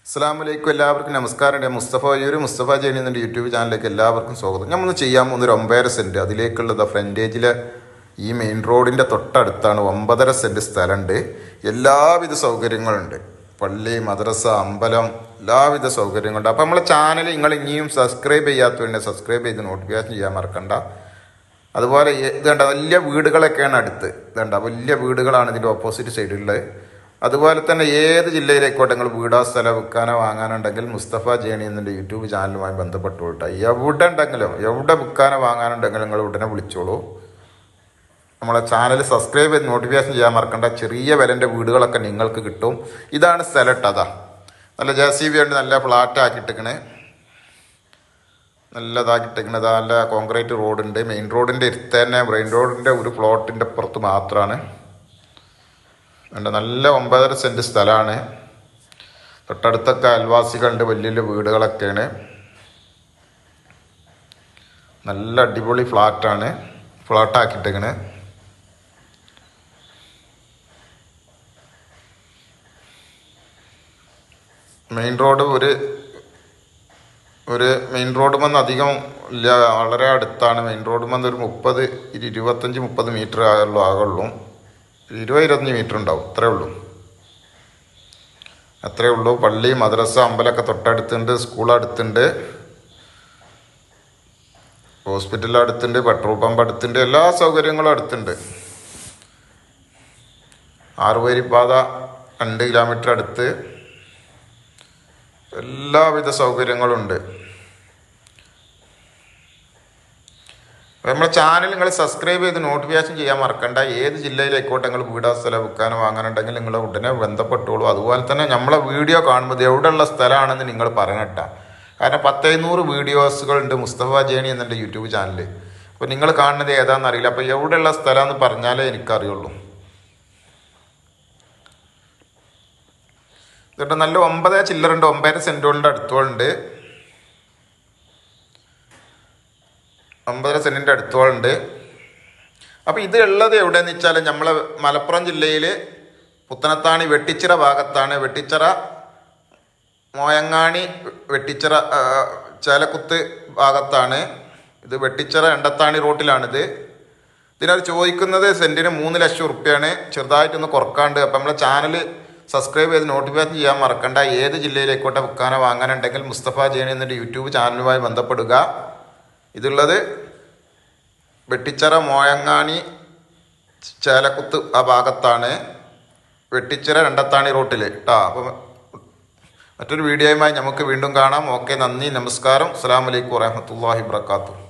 അസ്സലാമു എല്ലാവർക്കും നമസ്കാരം. മുസ്തഫ ജേണി എന്ന യൂട്യൂബ് ചാനലിലേക്ക് എല്ലാവർക്കും സ്വാഗതം. നമ്മൾ ചെയ്യാൻ പോകുന്നൊരു 9.5 സെൻറ്റ് അതിലേക്കുള്ളത് ഫ്രണ്ടേജിലെ ഈ മെയിൻ റോഡിൻ്റെ തൊട്ടടുത്താണ്. 9.5 സെൻറ്റ് സ്ഥലമുണ്ട്. എല്ലാവിധ സൗകര്യങ്ങളുണ്ട്. പള്ളി, മദ്രസ, അമ്പലം, എല്ലാവിധ സൗകര്യങ്ങളുണ്ട്. അപ്പോൾ നമ്മളെ ചാനൽ നിങ്ങൾ ഇനിയും സബ്സ്ക്രൈബ് ചെയ്യാത്തതുകൊണ്ട് സബ്സ്ക്രൈബ് ചെയ്ത് നോട്ടിഫിക്കേഷൻ ചെയ്യാൻ മറക്കണ്ട. അതുപോലെ ഇതുണ്ട വലിയ വീടുകളൊക്കെയാണ് അടുത്ത്. ഇതുണ്ട വലിയ വീടുകളാണ് ഇതിൻ്റെ ഓപ്പോസിറ്റ് സൈഡിലുള്ളത്. അതുപോലെ തന്നെ ഏത് ജില്ലയിലേക്കോട്ടെ നിങ്ങൾ വീടോ സ്ഥലം വിൽക്കാനോ വാങ്ങാനുണ്ടെങ്കിൽ മുസ്തഫ ജേണി എന്നതിൻ്റെ യൂട്യൂബ് ചാനലുമായി ബന്ധപ്പെട്ടുകൊള്ളട്ടെ. എവിടെ ഉണ്ടെങ്കിലും എവിടെ വിൽക്കാനോ വാങ്ങാനുണ്ടെങ്കിലും നിങ്ങൾ ഉടനെ വിളിച്ചോളൂ. നമ്മളെ ചാനൽ സബ്സ്ക്രൈബ് ചെയ്ത് നോട്ടിഫിക്കേഷൻ ചെയ്യാൻ മറക്കണ്ട. ചെറിയ വിലൻ്റെ വീടുകളൊക്കെ നിങ്ങൾക്ക് കിട്ടും. ഇതാണ് സ്ഥലം. അതാ നല്ല JCB ഉണ്ട്. നല്ല ഫ്ലാറ്റ് ആക്കിയിട്ടിക്കണേ, നല്ലതാക്കിയിട്ടിക്കണത്. നല്ല കോൺക്രീറ്റ് റോഡുണ്ട്. മെയിൻ റോഡിൻ്റെ അടുത്ത് തന്നെ മെയിൻ റോഡിൻ്റെ ഒരു പ്ലോട്ടിൻ്റെ പുറത്ത് മാത്രമാണ്. നല്ല 9.5 സെൻറ്റ് സ്ഥലമാണ്. തൊട്ടടുത്തൊക്കെ അയൽവാസികളുണ്ട്. വലിയ വലിയ വീടുകളൊക്കെയാണ്. നല്ല അടിപൊളി ഫ്ലാറ്റാണ്. ഫ്ലാറ്റാക്കിയിട്ടേക്കണ്. മെയിൻ റോഡ് ഒരു മെയിൻ റോഡ് വന്ന് അധികം ഇല്ല, വളരെ അടുത്താണ്. മെയിൻ റോഡ് വന്ന് ഒരു 25-30 മീറ്റർ ആകുള്ളൂ. 20-25 മീറ്റർ ഉണ്ടാവും. അത്രേ ഉള്ളൂ. പള്ളി, മദ്രസ, അമ്പലമൊക്കെ തൊട്ടടുത്തുണ്ട്. സ്കൂൾ അടുത്തുണ്ട്. ഹോസ്പിറ്റൽ അടുത്തുണ്ട്. പെട്രോൾ പമ്പ് അടുത്തുണ്ട്. എല്ലാ സൗകര്യങ്ങളും അടുത്തുണ്ട്. 6 വരിപ്പാത 2 കിലോമീറ്റർ അടുത്ത്. എല്ലാവിധ സൗകര്യങ്ങളുണ്ട്. നമ്മുടെ ചാനൽ നിങ്ങൾ സബ്സ്ക്രൈബ് ചെയ്ത് നോട്ടിഫിക്കേഷൻ ചെയ്യാൻ മറക്കണ്ട. ഏത് ജില്ലയിലേക്കോട്ടെ നിങ്ങൾ വീടാ സ്ഥലം വിൽക്കാനോ വാങ്ങാനുണ്ടെങ്കിൽ നിങ്ങൾ ഉടനെ ബന്ധപ്പെട്ടോളൂ. അതുപോലെ തന്നെ നമ്മളെ വീഡിയോ കാണുമ്പോൾ എവിടെയുള്ള സ്ഥലമാണെന്ന് നിങ്ങൾ പറയണട്ട. കാരണം 100-500 വീഡിയോസുകളുണ്ട് മുസ്തഫ ജേണി എന്നെ യൂട്യൂബ് ചാനൽ. അപ്പോൾ നിങ്ങൾ കാണുന്നത് ഏതാണെന്ന് അറിയില്ല. അപ്പോൾ എവിടെയുള്ള സ്ഥലമെന്ന് പറഞ്ഞാലേ എനിക്കറിയുള്ളൂ. ഇതുകൊണ്ട് നല്ല 9 ചില്ലറുണ്ട്. 9.5 സെൻറ്റുകളുടെ അടുത്തോളുണ്ട്. 9.5 സെൻറ്റിൻ്റെ അടുത്തോളുണ്ട്. അപ്പോൾ ഇത് ഉള്ളത് എവിടെയെന്ന് വെച്ചാൽ നമ്മളെ മലപ്പുറം ജില്ലയിൽ പുത്തനത്താണി വെട്ടിച്ചിറ ഭാഗത്താണ്. വെട്ടിച്ചിറ മോയങ്ങാണി വെട്ടിച്ചിറ ചേലക്കുത്ത് ഭാഗത്താണ്. ഇത് വെട്ടിച്ചിറ എണ്ടത്താണി റോട്ടിലാണിത്. ഇതിനത് ചോദിക്കുന്നത് സെൻറ്റിന് 3 ലക്ഷം ഉറുപ്പ്യാണ്. ചെറുതായിട്ടൊന്ന് കുറക്കാണ്ട്. അപ്പം നമ്മളെ ചാനൽ സബ്സ്ക്രൈബ് ചെയ്ത് നോട്ടിഫിക്കേഷൻ ചെയ്യാൻ മറക്കണ്ട. ഏത് ജില്ലയിലേക്കോട്ടെ വിൽക്കാനോ വാങ്ങാനുണ്ടെങ്കിൽ മുസ്തഫ ജേണി എന്നിട്ട് യൂട്യൂബ് ചാനലുമായി ബന്ധപ്പെടുക. ഇതുള്ളത് വെട്ടിച്ചിറ മോയങ്ങാണി ചേലക്കുത്ത് ആ ഭാഗത്താണ്. വെട്ടിച്ചിറ എണ്ടത്താണി റോട്ടിൽ കേട്ടോ. അപ്പം മറ്റൊരു വീഡിയോയുമായി നമുക്ക് വീണ്ടും കാണാം. ഓക്കെ, നന്ദി, നമസ്കാരം. അസ്സലാമു അലൈക്കും വറഹ്മത്തുള്ളാഹി വബറകാതുഹു.